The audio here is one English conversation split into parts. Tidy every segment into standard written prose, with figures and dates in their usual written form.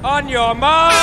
On your mark!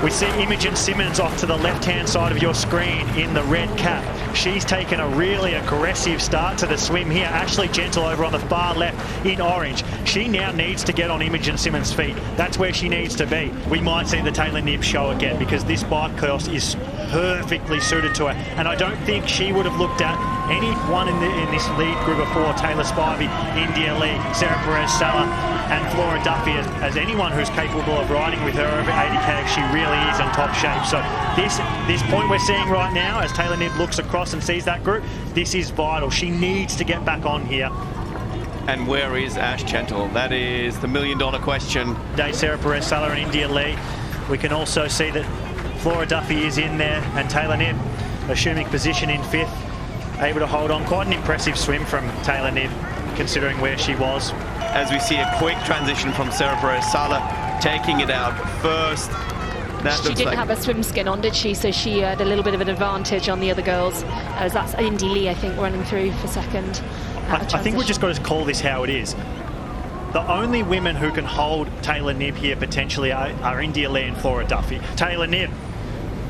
We see Imogen Simmons off to the left-hand side of your screen in the red cap. She's taken a really aggressive start to the swim here. Ashley Gentle over on the far left in orange. She now needs to get on Imogen Simmons' feet. That's where she needs to be. We might see the Taylor Knibb show again because this bike course is perfectly suited to her. And I don't think she would have looked at anyone in this lead group before Taylor Spivey, India Lee, Sarah Perez-Sala and Flora Duffy as anyone who's capable of riding with her over 80k. She really is in top shape. So this point we're seeing right now as Taylor Knibb looks across and sees that group, this is vital. She needs to get back on here. And where is Ash Gentle? That is the million-dollar question. Sarah Perez-Sala and India Lee. We can also see that Flora Duffy is in there and Taylor Knibb assuming position in fifth, able to hold on. Quite an impressive swim from Taylor Knibb considering where she was. As we see a quick transition from Sarah Perez-Sala taking it out first. She didn't have a swim skin on, did she? So she had a little bit of an advantage on the other girls. As that's Indy Lee, I think, running through for second. I think we've just got to call this how it is. The only women who can hold Taylor Knibb here potentially are India Lee and Flora Duffy. Taylor Knibb,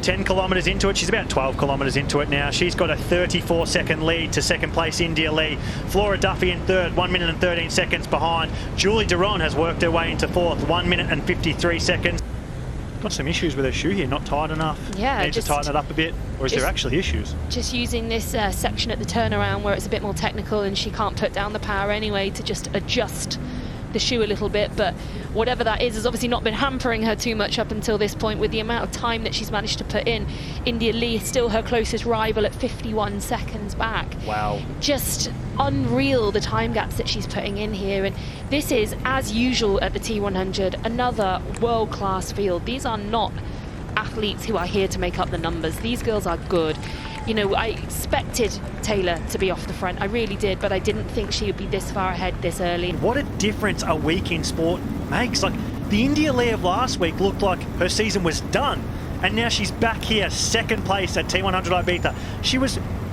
10 kilometres into it. She's about 12 kilometres into it now. She's got a 34-second lead to second place India Lee. Flora Duffy in third, 1 minute and 13 seconds behind. Julie Duron has worked her way into fourth, 1 minute and 53 seconds. Got some issues with her shoe here, not tight enough. Yeah, needs to tighten it up a bit, or is there actually issues? Just using this section at the turnaround where it's a bit more technical and she can't put down the power anyway to just adjust the shoe a little bit, but whatever that is has obviously not been hampering her too much up until this point with the amount of time that she's managed to put in. India Lee is still her closest rival at 51 seconds back. Wow. Just unreal the time gaps that she's putting in here, and this is, as usual at the T100, another world-class field. These are not athletes who are here to make up the numbers. These girls are good. You know, I expected Taylor to be off the front. I really did, but I didn't think she would be this far ahead this early. What a difference a week in sport makes. Like, the India Lee of last week looked like her season was done, and now she's back here, second place at T100 Ibiza. She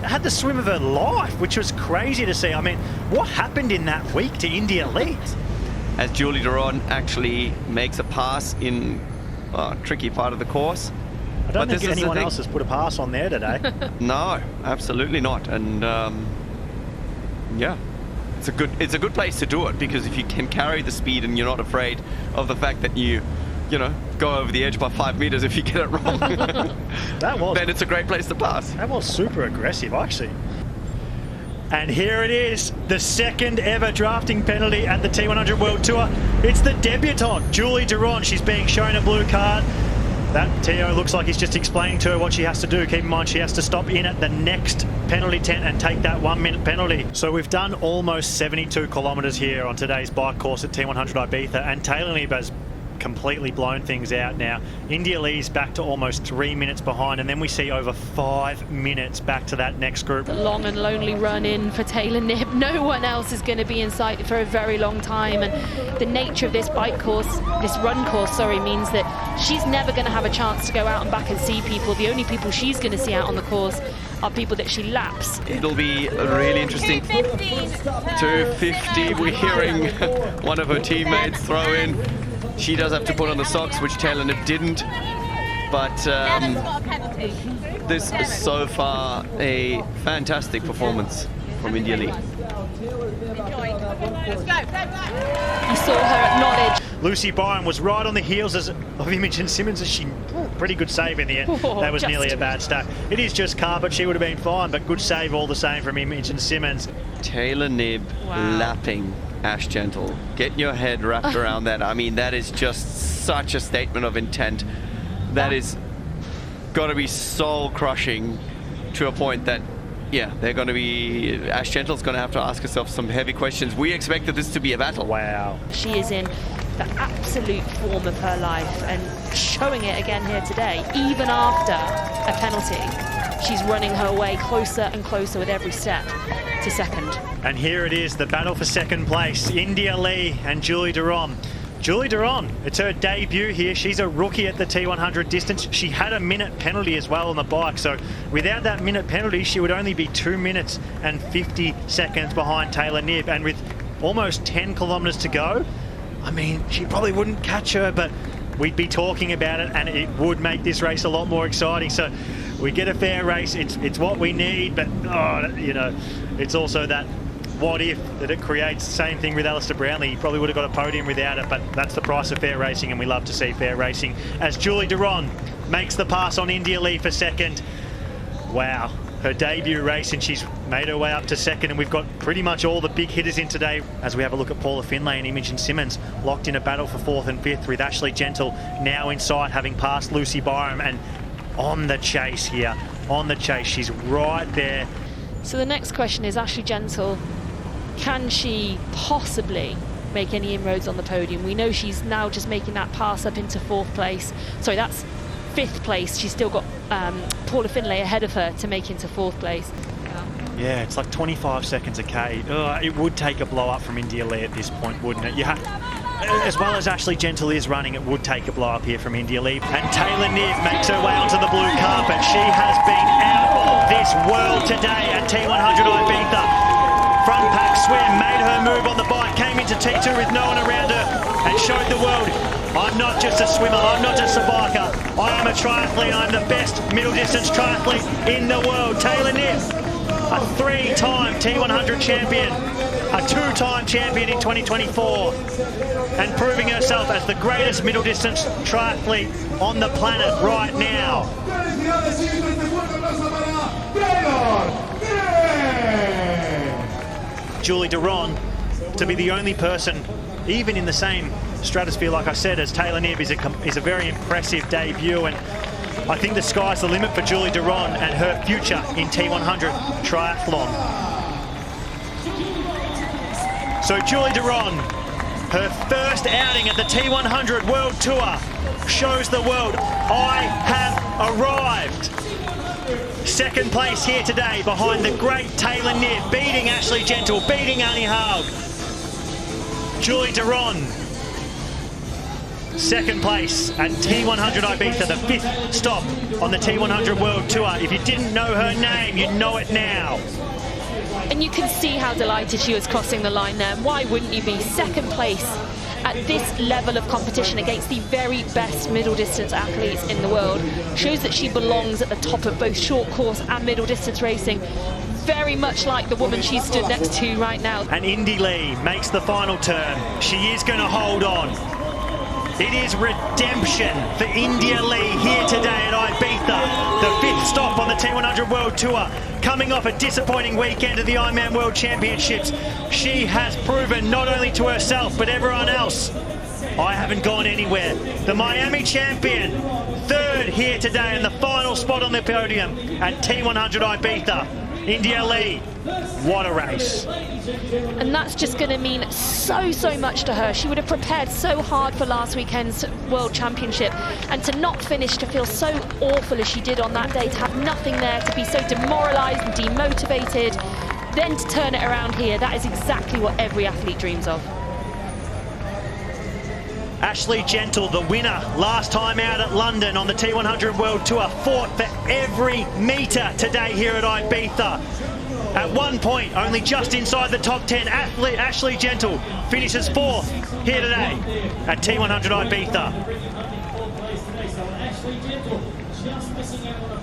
had the swim of her life, which was crazy to see. I mean, what happened in that week to India Lee? As Julie Duron actually makes a pass in a tricky part of the course. I don't think anyone else has put a pass on there today. No, absolutely not. And yeah, it's a good place to do it, because if you can carry the speed and you're not afraid of the fact that you know, go over the edge by 5 meters if you get it wrong, then it's a great place to pass. That was super aggressive, actually. And here it is, the second ever drafting penalty at the T100 World Tour. It's the debutante, Julie Duron. She's being shown a blue card. That TO looks like he's just explaining to her what she has to do. Keep in mind, she has to stop in at the next penalty tent and take that 1 minute penalty. So we've done almost 72 kilometres here on today's bike course at T100 Ibiza, and Taylor Knibb has completely blown things out now. India Lee's back to almost 3 minutes behind, and then we see over 5 minutes back to that next group. The long and lonely run in for Taylor Knibb. No one else is going to be in sight for a very long time, and the nature of this bike course, this run course, means that she's never going to have a chance to go out and back and see people. The only people she's going to see out on the course are people that she laps. It'll be really interesting. 250, we're hearing one of her teammates throw in. She does have to put on the socks, which Taylor Knibb didn't. But this is so far a fantastic performance from India Lee. You saw her acknowledge. Lucy Byron was right on the heels of Imogen Simmons, as she pretty good save in the end. That was nearly a bad start. It is just carpet, she would have been fine, but good save all the same from Imogen Simmons. Taylor Knibb lapping Ash Gentle. Get your head wrapped around that. I mean, that is just such a statement of intent. That is got to be soul crushing to a point that, yeah, they're going to be, Ash Gentle's going to have to ask herself some heavy questions. We expected this to be a battle. Wow. She is in the absolute form of her life and showing it again here today. Even after a penalty, she's running her way closer and closer with every step to second. And here it is, the battle for second place. India Lee and Julie Duron. Julie Duron, it's her debut here. She's a rookie at the T100 distance. She had a minute penalty as well on the bike, so without that minute penalty, she would only be 2 minutes and 50 seconds behind Taylor Knibb. And with almost 10 kilometres to go, I mean, she probably wouldn't catch her, but we'd be talking about it, and it would make this race a lot more exciting. So we get a fair race. It's what we need, but you know, it's also that what if that it creates. Same thing with Alistair Brownlee. He probably would have got a podium without it, but that's the price of fair racing, and we love to see fair racing. As Julie Duron makes the pass on India Lee for second. Wow, her debut race, and she's made her way up to second, and we've got pretty much all the big hitters in today. As we have a look at Paula Finlay and Imogen Simmons locked in a battle for 4th and 5th, with Ashley Gentle now in sight, having passed Lucy Byram, and on the chase here, on the chase. She's right there. So the next question is Ashley Gentle. Can she possibly make any inroads on the podium? We know she's now just making that pass up into 4th place. Sorry, that's 5th place. She's still got Paula Finlay ahead of her to make into 4th place. Yeah, it's like 25 seconds a K. It would take a blow up from India Lee at this point, wouldn't it? As well as Ashley Gentle is running, it would take a blow up here from India Lee. And Taylor Knibb makes her way onto the blue carpet. She has been out of this world today at T100 Ibiza. Front pack swim, made her move on the bike, came into T2 with no one around her, and showed the world, I'm not just a swimmer, I'm not just a biker, I am a triathlete, I'm the best middle distance triathlete in the world. Taylor Knibb, a 3-time T100 champion, a 2-time champion in 2024, and proving herself as the greatest middle distance triathlete on the planet right now. Julie Duron to be the only person, even in the same stratosphere, like I said, as Taylor Knibb, is a very impressive debut, and I think the sky's the limit for Julie Duron and her future in T100 Triathlon. So Julie Duron, her first outing at the T100 World Tour, shows the world, I have arrived. Second place here today behind the great Taylor Knibb, beating Ashley Gentle, beating Annie Haug. Julie Duron, second place at T100 Ibiza, the 5th stop on the T100 World Tour. If you didn't know her name, you know it now. And you can see how delighted she was crossing the line there. Why wouldn't you be? Second place at this level of competition against the very best middle distance athletes in the world shows that she belongs at the top of both short course and middle distance racing, very much like the woman she stood next to right now. And Indy Lee makes the final turn. She is going to hold on. It is redemption for India Lee here today at Ibiza, the 5th stop on the T100 World Tour. Coming off a disappointing weekend of the Ironman World Championships, she has proven not only to herself but everyone else, I haven't gone anywhere. The Miami champion, 3rd here today in the final spot on the podium at T100 Ibiza. India Lee, what a race. And that's just going to mean so much to her. She would have prepared so hard for last weekend's World Championship, and to not finish, to feel so awful as she did on that day, to have nothing there, to be so demoralised and demotivated, then to turn it around here, that is exactly what every athlete dreams of. Ashley Gentle, the winner last time out at London on the T100 World Tour, fought for every metre today here at Ibiza. At one point, only just inside the top 10, Ashley Gentle finishes 4th here today at T100 Ibiza.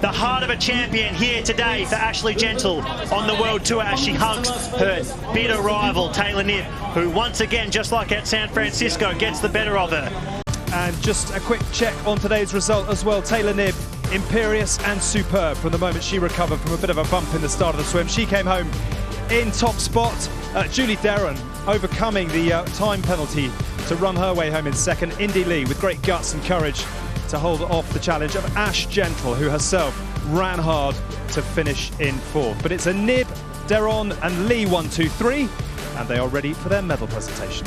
The heart of a champion here today for Ashley Gentle on the World Tour as she hugs her bitter rival, Taylor Knibb, who once again, just like at San Francisco, gets the better of her. And just a quick check on today's result as well. Taylor Knibb, imperious and superb from the moment she recovered from a bit of a bump in the start of the swim. She came home in top spot. Julie Duron overcoming the time penalty to run her way home in second. Indy Lee with great guts and courage to hold off the challenge of Ash Gentle, who herself ran hard to finish in 4th. But it's a Knibb, Duron and Lee 1, 2, 3, and they are ready for their medal presentation.